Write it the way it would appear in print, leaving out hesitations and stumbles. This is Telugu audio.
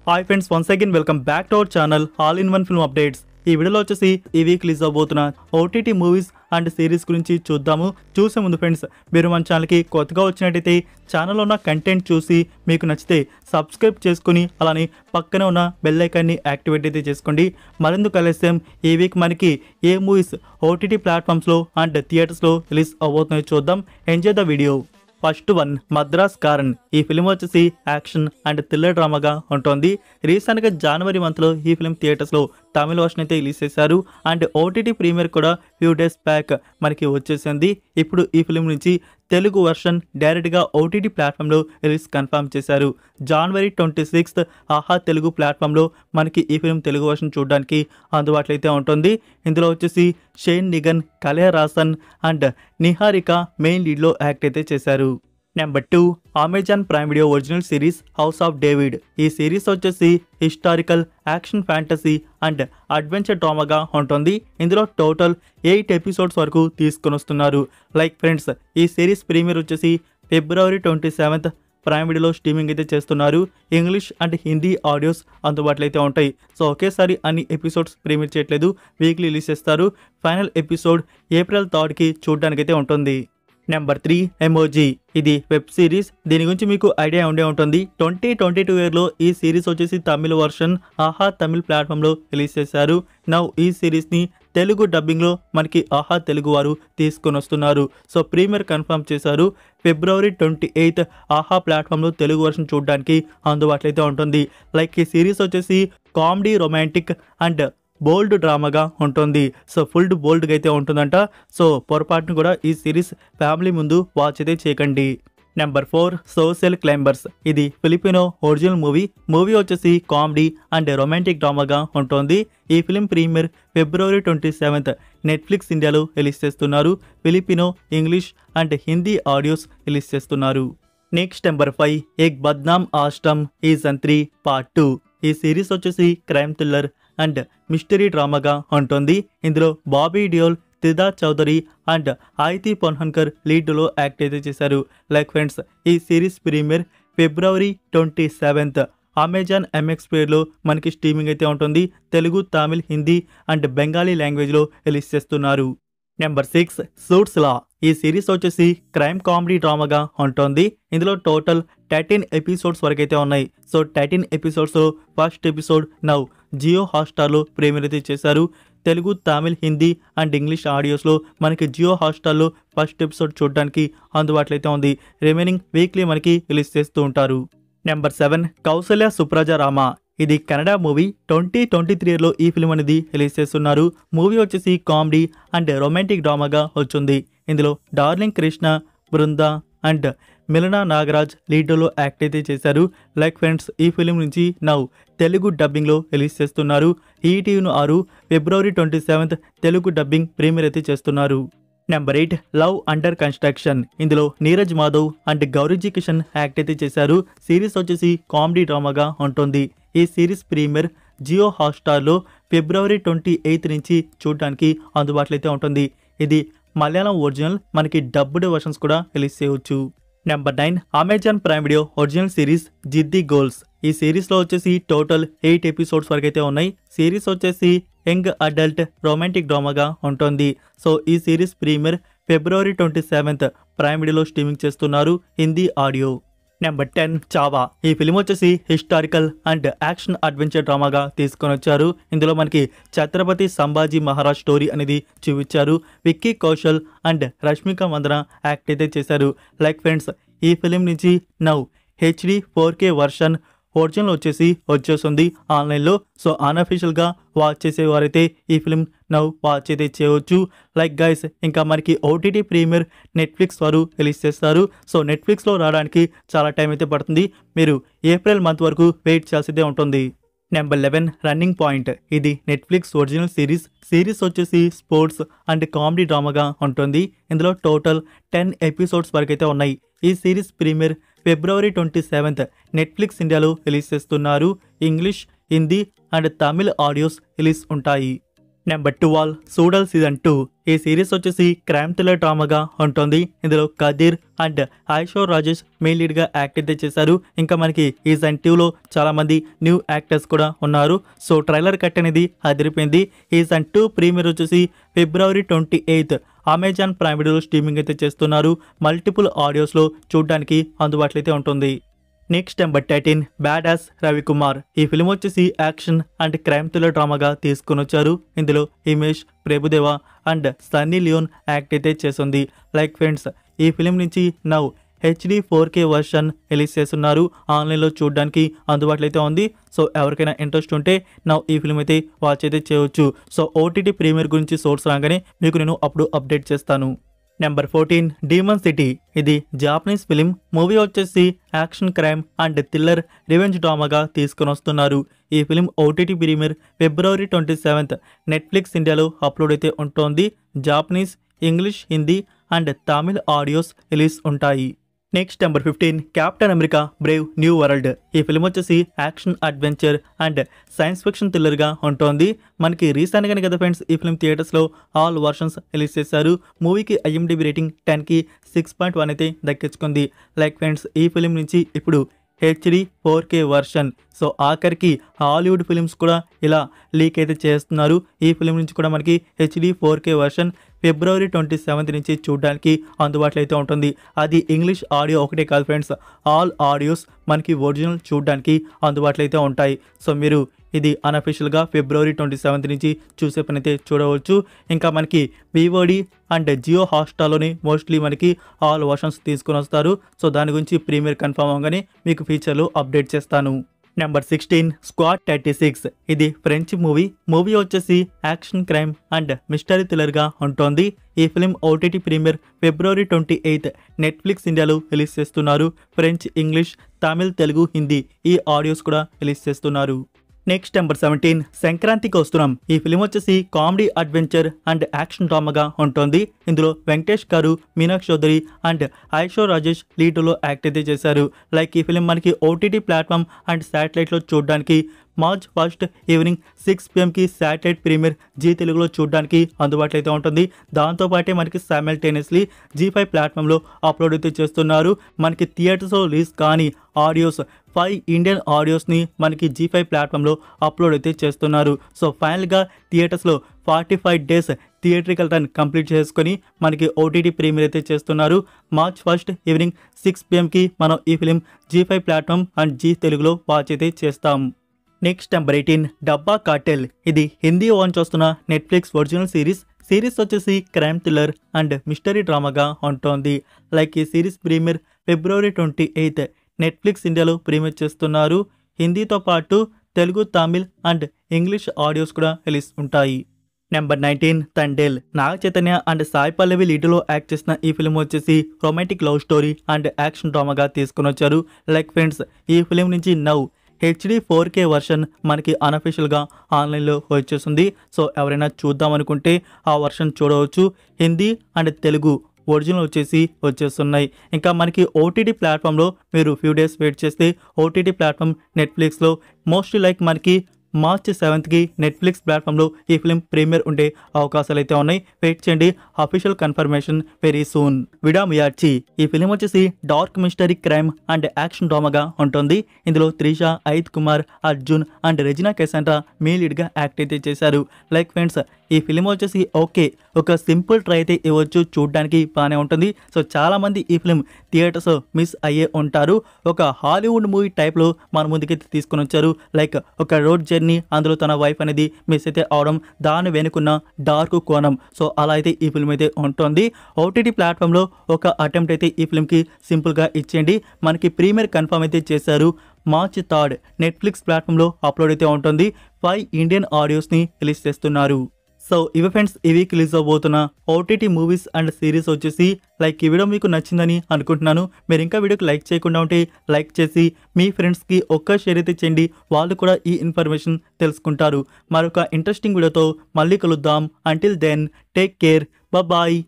Hi friends, once again welcome back to our channel all in one film updates. ఈ వీడియోలో వచ్చేసి ఈ వీక్ రిలీజ్ అవబోతున్న ఓటీటీ మూవీస్ అండ్ సిరీస్ గురించి చూద్దాము. చూసే ముందు ఫ్రెండ్స్, మీరు మన ఛానల్కి కొత్తగా వచ్చినట్టయితే ఛానల్లో ఉన్న కంటెంట్ చూసి మీకు నచ్చితే సబ్స్క్రైబ్ చేసుకుని అలానే పక్కనే ఉన్న బెల్ ఐకాన్ని యాక్టివేట్ అయితే చేసుకోండి. మరెందుకు ఆలస్యం, ఈ వీక్ మనకి ఏ మూవీస్ ఓటీటీ ప్లాట్ఫామ్స్లో అండ్ థియేటర్స్లో రిలీజ్ అవబోతున్నాయో చూద్దాం. Enjoy the video. First one, Madraskaaran. ఈ ఫిలిం వచ్చేసి యాక్షన్ అండ్ థ్రిల్లర్ డ్రామాగా ఉంటుంది. రీసెంట్గా జనవరి మంత్లో ఈ ఫిలిం థియేటర్స్లో తమిళ వర్షన్ అయితే రిలీజ్ చేశారు అండ్ ఓటీటీ ప్రీమియర్ కూడా ఫ్యూ డేస్ బ్యాక్ మనకి వచ్చేసింది. ఇప్పుడు ఈ ఫిలిం నుంచి తెలుగు వర్షన్ డైరెక్ట్గా ఓటీటీ ప్లాట్ఫామ్లో రిలీజ్ కన్ఫర్మ్ చేశారు. జనవరి 26 ఆహా తెలుగు ప్లాట్ఫామ్లో మనకి ఈ ఫిలిం తెలుగు వర్షన్ చూడడానికి అందుబాటులో అయితే ఉంటుంది. ఇందులో వచ్చేసి Shane Nigam, Kalaiyarasan and Niharika main లీడ్లో యాక్ట్ అయితే చేశారు. Number 2, Amazon Prime Video original series House of David. ఈ సిరీస్ వచ్చేసి historical, action, fantasy and adventure డ్రామాగా ఉంటుంది. ఇందులో టోటల్ 8 ఎపిసోడ్స్ వరకు తీసుకొని వస్తున్నారు. లైక్ ఫ్రెండ్స్, ఈ సిరీస్ ప్రీమియర్ వచ్చేసి ఫిబ్రవరి 27 ప్రైమ్ వీడియోలో స్ట్రీమింగ్ అయితే చేస్తున్నారు. ఇంగ్లీష్ అండ్ హిందీ ఆడియోస్ అందుబాటులో అయితే ఉంటాయి. సో ఒకేసారి అన్ని ఎపిసోడ్స్ ప్రీమియర్ చేయట్లేదు, వీక్లీ రిలీజ్ చేస్తారు. ఫైనల్ ఎపిసోడ్ ఏప్రిల్ 3కి చూడడానికి అయితే ఉంటుంది. Number 3, emoji. ఇది వెబ్ సిరీస్. దీని గురించి మీకు ఐడియా ఉండే ఉంటుంది. 2022 ఇయర్లో ఈ సిరీస్ వచ్చేసి తమిళ వర్షన్ ఆహా తమిళ్ ప్లాట్ఫామ్లో రిలీజ్ చేశారు. నౌ ఈ సిరీస్ని తెలుగు డబ్బింగ్లో మనకి ఆహా తెలుగు వారు తీసుకొని వస్తున్నారు. సో ప్రీమియర్ కన్ఫర్మ్ చేశారు. ఫిబ్రవరి 28 ఆహా ప్లాట్ఫామ్లో తెలుగు వర్షన్ చూడడానికి అందుబాటులో అయితే ఉంటుంది. లైక్ ఈ సిరీస్ వచ్చేసి కామెడీ, రొమాంటిక్ అండ్ బోల్డ్ డ్రామాగా ఉంటుంది. సో ఫుల్ బోల్డ్గా అయితే ఉంటుందంట. సో పొరపాటును కూడా ఈ సిరీస్ ఫ్యామిలీ ముందు వాచ్ అయితే చేయకండి. Number 4, social climbers. ఇది ఫిలిపినో ఒరిజినల్ మూవీ వచ్చేసి కామెడీ అండ్ రొమాంటిక్ డ్రామాగా ఉంటుంది. ఈ ఫిలిం ప్రీమియర్ ఫిబ్రవరి 27 నెట్ఫ్లిక్స్ ఇండియాలో రిలీజ్ చేస్తున్నారు. Filipino, English and Hindi audios release చేస్తున్నారు. నెక్స్ట్ నెంబర్ 5, ఏక్ బద్నామ్ ఆశ్రమ్ సీజన్ 3 పార్ట్ 2. ఈ సిరీస్ వచ్చేసి క్రైమ్ థ్రిల్లర్ అండ్ మిస్టరీ డ్రామాగా ఉంటుంది. ఇందులో బాబీ డియోల్, సిద్ధార్థ్ చౌదరి అండ్ ఆయితీ పొన్హన్కర్ లీడ్లో యాక్ట్ అయితే చేశారు. లైక్ ఫ్రెండ్స్, ఈ సిరీస్ ప్రీమియర్ ఫిబ్రవరి 27 అమెజాన్ ఎంఎక్స్ ప్లేలో మనకి స్ట్రీమింగ్ అయితే ఉంటుంది. తెలుగు, తమిళ్, హిందీ అండ్ బెంగాలీ లాంగ్వేజ్లో రిలీజ్ చేస్తున్నారు. నెంబర్ 6, సూట్స్ లా. ఈ సిరీస్ వచ్చేసి క్రైమ్ కామెడీ డ్రామాగా ఉంటుంది. ఇందులో టోటల్ 13 ఎపిసోడ్స్ వరకు అయితే ఉన్నాయి. సో 13 ఎపిసోడ్స్లో ఫస్ట్ ఎపిసోడ్ నౌ జియో హాట్స్టార్లో ప్రీమియర్ అయితే చేశారు. తెలుగు, తమిళ్, హిందీ అండ్ ఇంగ్లీష్ ఆడియోస్లో మనకి జియో హాట్స్టార్లో ఫస్ట్ ఎపిసోడ్ చూడడానికి అందుబాటులో అయితే ఉంది. రిమైనింగ్ వీక్లీ మనకి రిలీజ్ చేస్తూ ఉంటారు. నెంబర్ 7, కౌసల్య సుప్రజ రామ. ఇది కన్నడ మూవీ. 2023లో ఈ ఫిల్మ్ అనేది రిలీజ్ చేస్తున్నారు. మూవీ వచ్చేసి కామెడీ అండ్ రొమాంటిక్ డ్రామాగా వచ్చింది. ఇందులో డార్లింగ్ కృష్ణ, బృంద అండ్ మిలనా నాగరాజ్ లీడ్లో యాక్ట్ అయితే చేశారు. లైక్ ఫ్రెండ్స్, ఈ ఫిలిం నుంచి నౌ తెలుగు డబ్బింగ్లో రిలీజ్ చేస్తున్నారు. ఈటీవీ 6 ఫిబ్రవరి 27 తెలుగు డబ్బింగ్ ప్రీమియర్ అయితే చేస్తున్నారు. Number 8, love under construction. ఇందులో నీరజ్ మాధవ్ అండ్ గౌరీజీ కిషన్ యాక్ట్ అయితే చేశారు. సిరీస్ వచ్చేసి కామెడీ డ్రామాగా ఉంటుంది. ఈ సిరీస్ ప్రీమియర్ జియో హాట్స్టార్లో ఫిబ్రవరి 28 నుంచి చూడడానికి అందుబాటులో అయితే ఉంటుంది. ఇది మలయాళం ఒరిజినల్, మనకి డబ్బుడ్ వర్షన్స్ కూడా రిలీజ్ చేయవచ్చు. Number 9, Amazon Prime Video original series Ziddi girls. ఈ సిరీస్లో వచ్చేసి టోటల్ 8 ఎపిసోడ్స్ వరకు అయితే ఉన్నాయి. సిరీస్ వచ్చేసి యంగ్ అడల్ట్ రొమాంటిక్ డ్రామాగా ఉంటుంది. సో ఈ సిరీస్ ప్రీమియర్ ఫిబ్రవరి 27 ప్రైమ్ వీడియోలో స్ట్రీమింగ్ చేస్తున్నారు. హిందీ ఆడియో. నెంబర్ 10, చావా. ఈ ఫిలిం వచ్చేసి హిస్టారికల్ అండ్ యాక్షన్ అడ్వెంచర్ డ్రామాగా తీసుకొని వచ్చారు. ఇందులో మనకి ఛత్రపతి సంభాజీ మహారాజ్ స్టోరీ అనేది చూపించారు. విక్కీ కౌశల్ అండ్ రష్మిక మందన యాక్ట్ అయితే చేశారు. లైక్ ఫ్రెండ్స్, ఈ ఫిలిం నుంచి now HD 4K version original వచ్చేస్తుంది ఆన్లైన్లో. సో అన్అఫీషియల్గా వాచ్ చేసేవారైతే ఈ ఫిలిం నౌ వాచ్ అయితే చేయవచ్చు. లైక్ గైస్, ఇంకా మనకి ఓటీటీ ప్రీమియర్ నెట్ఫ్లిక్స్ వారు రిలీజ్ చేస్తారు. సో నెట్ఫ్లిక్స్లో రావడానికి చాలా టైం అయితే పడుతుంది. మీరు ఏప్రిల్ మంత్ వరకు వెయిట్ చేయాల్సిందే ఉంటుంది. Number 11, running point. ఇది నెట్ఫ్లిక్స్ ఒరిజినల్ సిరీస్ వచ్చేసి స్పోర్ట్స్ అండ్ కామెడీ డ్రామాగా ఉంటుంది. ఇందులో టోటల్ 10 ఎపిసోడ్స్ వరకు అయితే ఉన్నాయి. ఈ సిరీస్ ప్రీమియర్ ఫిబ్రవరి 27 నెట్ఫ్లిక్స్ ఇండియాలో రిలీజ్ చేస్తున్నారు. English, Hindi and Tamil audios release ఉంటాయి. Number 12 Suzhal season 2. ఈ సిరీస్ వచ్చేసి క్రైమ్ థ్రిల్లర్ డ్రామాగా ఉంటుంది. ఇందులో కదీర్ అండ్ ఐశ్వర్య రాజేష్ మెయిన్ లీడ్గా యాక్ట్ అయితే చేశారు. ఇంకా మనకి ఈ సీజన్ 2లో చాలా మంది న్యూ యాక్టర్స్ కూడా ఉన్నారు. సో ట్రైలర్ కట్ అనేది అదిరిపోయింది. ఈ సీజన్ 2 ప్రీమియర్ వచ్చేసి February 28 అమెజాన్ ప్రైమ్ వీడియోలో స్ట్రీమింగ్ అయితే చేస్తున్నారు. మల్టిపుల్ ఆడియోస్లో చూడడానికి అందుబాటులో అయితే ఉంటుంది. Next number 13 badass Ravikumar. ఈ ఫిల్మ్ వచ్చేసి యాక్షన్ అండ్ క్రైమ్ థ్రిల్లర్ డ్రామాగా తీసుకొని వచ్చారు. ఇందులో హిమేష్ ప్రభుదేవా అండ్ సన్నీ లియోన్ యాక్ట్ అయితే చేస్తుంది. లైక్ ఫ్రెండ్స్, ఈ ఫిలిం నుంచి now HD 4K version release చేస్తున్నారు. ఆన్లైన్లో చూడడానికి అందుబాటులో అయితే ఉంది. సో ఎవరికైనా ఇంట్రెస్ట్ ఉంటే నౌ ఈ ఫిల్మ్ అయితే వాచ్ అయితే చేయవచ్చు. సో OTT ప్రీమియర్ గురించి సోర్స్ రాగానే మీకు నేను అప్పుడు అప్డేట్ చేస్తాను. Number 14 demon city. ఇది జాపనీస్ ఫిలిం. మూవీ వచ్చేసి action crime and thriller revenge డ్రామాగా తీసుకొని వస్తున్నారు. ఈ film OTT premiere February 27 Netflix ఇండియాలో అప్లోడ్ అయితే ఉంటుంది. Japanese, English, Hindi and Tamil audios release ఉంటాయి. Next number 15 Captain America brave new world. ఈ ఫిల్మ్ వచ్చేసి action adventure and science fiction థ్రిల్లర్గా ఉంటుంది. మనకి రీసెంట్గానే కదా ఫ్రెండ్స్ ఈ ఫిల్మ్ థియేటర్స్లో ఆల్ వర్షన్స్ రిలీజ్ చేశారు. మూవీకి IMDb రేటింగ్ 10కి 6.1 అయితే దక్కించుకుంది. లైక్ ఫ్రెండ్స్, ఈ ఫిలిం నుంచి ఇప్పుడు HD 4K వర్షన్. సో ఆఖరికి హాలీవుడ్ ఫిలిమ్స్ కూడా ఇలా లీక్ అయితే చేస్తున్నారు. ఈ ఫిలిం నుంచి కూడా మనకి HD 4K వర్షన్ February 27 నుంచి చూడడానికి అందుబాటులో అయితే ఉంటుంది. అది ఇంగ్లీష్ ఆడియో ఒకటే కాదు ఫ్రెండ్స్, ఆల్ ఆడియోస్ మనకి ఒరిజినల్ చూడడానికి అందుబాటులో అయితే ఉంటాయి. సో మీరు ఇది అన్అఫీషియల్గా February 27 నుంచి చూసే పని అయితే చూడవచ్చు. ఇంకా మనకి VOD అండ్ జియో హాట్స్టార్లోని మోస్ట్లీ మనకి ఆల్ వర్షన్స్ తీసుకొని వస్తారు. సో దాని గురించి ప్రీమియర్ కన్ఫర్మ్ అవగానే మీకు ఫ్యూచర్లో అప్డేట్ చేస్తాను. Number 16 squad 36. ఇది ఫ్రెంచ్ మూవీ వచ్చేసి యాక్షన్ క్రైమ్ అండ్ మిస్టరీ థ్రిల్లర్గా ఉంటుంది. ఈ film OTT premiere February 28 Netflix ఇండియాలో రిలీజ్ చేస్తున్నారు. ఫ్రెంచ్, ఇంగ్లీష్, తమిళ్, తెలుగు, హిందీ ఈ ఆడియోస్ కూడా రిలీజ్ చేస్తున్నారు. నెక్స్ట్ నెంబర్ 17 సంక్రాంతికి వస్తున్నాం. ఈ ఫిలిం వచ్చేసి కామెడీ అడ్వెంచర్ అండ్ యాక్షన్ డ్రామాగా ఉంటుంది. ఇందులో వెంకటేష్ గారు, మీనాక్షి చౌదరి అండ్ ఐశ్వర్య రాజేష్ లీడ్లో యాక్ట్ అయితే చేశారు. లైక్ ఈ ఫిలిం మనకి OTT ప్లాట్ఫామ్ అండ్ శాటిలైట్లో చూడడానికి March 1 evening 6 PM satellite premiere Zee తెలుగులో చూడడానికి అందుబాటులో అయితే ఉంటుంది. దాంతోపాటే మనకి సైమల్టేనియస్లీ G5 ప్లాట్ఫామ్లో అప్లోడ్ అయితే చేస్తున్నారు. మనకి థియేటర్స్లో రిలీజ్ కానీ ఆడియోస్ 5 ఇండియన్ ఆడియోస్ని మనకి G5 ప్లాట్ఫామ్లో అప్లోడ్ అయితే చేస్తున్నారు. సో ఫైనల్గా థియేటర్స్లో 45 డేస్ థియేట్రికల్ రన్ కంప్లీట్ చేసుకొని మనకి OTT ప్రీమియర్ అయితే చేస్తున్నారు. March 1 ఈవినింగ్ 6 PM మనం ఈ film G5 platform and Zee తెలుగులో వాచ్ అయితే చేస్తాం. Next number 18 Dabba cartel. ఇది హిందీ ఓన్ చూస్తున్న నెట్ఫ్లిక్స్ ఒరిజినల్ సిరీస్ వచ్చేసి క్రైమ్ థ్రిల్లర్ అండ్ మిస్టరీ డ్రామాగా ఉంటుంది. లైక్ ఈ సిరీస్ ప్రీమియర్ February 28 నెట్ఫ్లిక్స్ ఇండియాలో ప్రీమియర్ చేస్తున్నారు. హిందీతో పాటు Telugu, Tamil and English audios కూడా రిలీజ్ ఉంటాయి. నెంబర్ 19 తండేల్. నాగ చైతన్య అండ్ సాయి పల్లవి లీడ్లో యాక్ట్ చేసిన ఈ ఫిలిం వచ్చేసి romantic love story and action డ్రామాగా తీసుకుని వచ్చారు. లైక్ ఫ్రెండ్స్, ఈ ఫిలిం నుంచి నౌ HD 4K వర్షన్ మనకి అన్అఫీషియల్గా ఆన్లైన్లో వచ్చేస్తుంది. సో ఎవరైనా చూద్దాం అనుకుంటే ఆ వర్షన్ చూడవచ్చు. హిందీ అండ్ తెలుగు ఒరిజినల్ వచ్చేస్తున్నాయి. ఇంకా మనకి OTT ప్లాట్ఫామ్లో మీరు ఫ్యూ డేస్ వెయిట్ చేస్తే OTT ప్లాట్ఫామ్ నెట్ఫ్లిక్స్లో మోస్ట్లీ లైక్ మనకి March 7 నెట్ఫ్లిక్స్ ప్లాట్ఫామ్లో ఈ ఫిలిం ప్రీమియర్ ఉండే అవకాశాలు అయితే ఉన్నాయి. వెయిట్ చేయండి, official confirmation very soon. Vidaa Muyarchi. ఈ ఫిలిం వచ్చేసి dark mystery crime and action డ్రామాగా ఉంటుంది. ఇందులో త్రిష, ఐత్ కుమార్, అర్జున్ అండ్ రెజినా కెసాండ్రా మెయిన్ లీడ్గా యాక్ట్ అయితే చేశారు. లైక్ ఫ్రెండ్స్, ఈ ఫిలిం వచ్చేసి ఒక సింపుల్ ట్రై అయితే ఇవ్వచ్చు, చూడడానికి బాగానే ఉంటుంది. సో చాలామంది ఈ ఫిలిం థియేటర్స్ మిస్ అయ్యే ఉంటారు. ఒక హాలీవుడ్ మూవీ టైప్లో మన ముందుకైతే తీసుకొని వచ్చారు. లైక్ ఒక రోడ్ జర్నీ, అందులో తన వైఫ్ అనేది మిస్ అయితే అవడం, దాని వెనుకున్న డార్క్ కోణం. సో అలా అయితే ఈ ఫిల్మ్ అయితే ఉంటుంది. OTT ప్లాట్ఫామ్లో ఒక అటెంప్ట్ అయితే ఈ ఫిల్మ్కి సింపుల్గా ఇచ్చేయండి. మనకి ప్రీమియర్ కన్ఫర్మ్ అయితే చేశారు. March 3 నెట్ఫ్లిక్స్ ప్లాట్ఫామ్లో అప్లోడ్ అయితే ఉంటుంది. 5 ఇండియన్ ఆడియోస్ని రిలీజ్ చేస్తున్నారు. సో ఇవి ఫ్రెండ్స్, ఈ వీక్ రిలీజ్ అవబోతున్న OTT మూవీస్ అండ్ సిరీస్ వచ్చేసి. లైక్ ఈ వీడియో మీకు నచ్చిందని అనుకుంటున్నాను. మీరు ఇంకా వీడియోకి లైక్ చేయకుండా ఉంటే లైక్ చేసి మీ ఫ్రెండ్స్కి ఒక్క షేర్ అయితే చేయండి. వాళ్ళు కూడా ఈ ఇన్ఫర్మేషన్ తెలుసుకుంటారు. మరొక ఇంట్రెస్టింగ్ వీడియోతో మళ్ళీ కలుద్దాం. Until then take care, bye.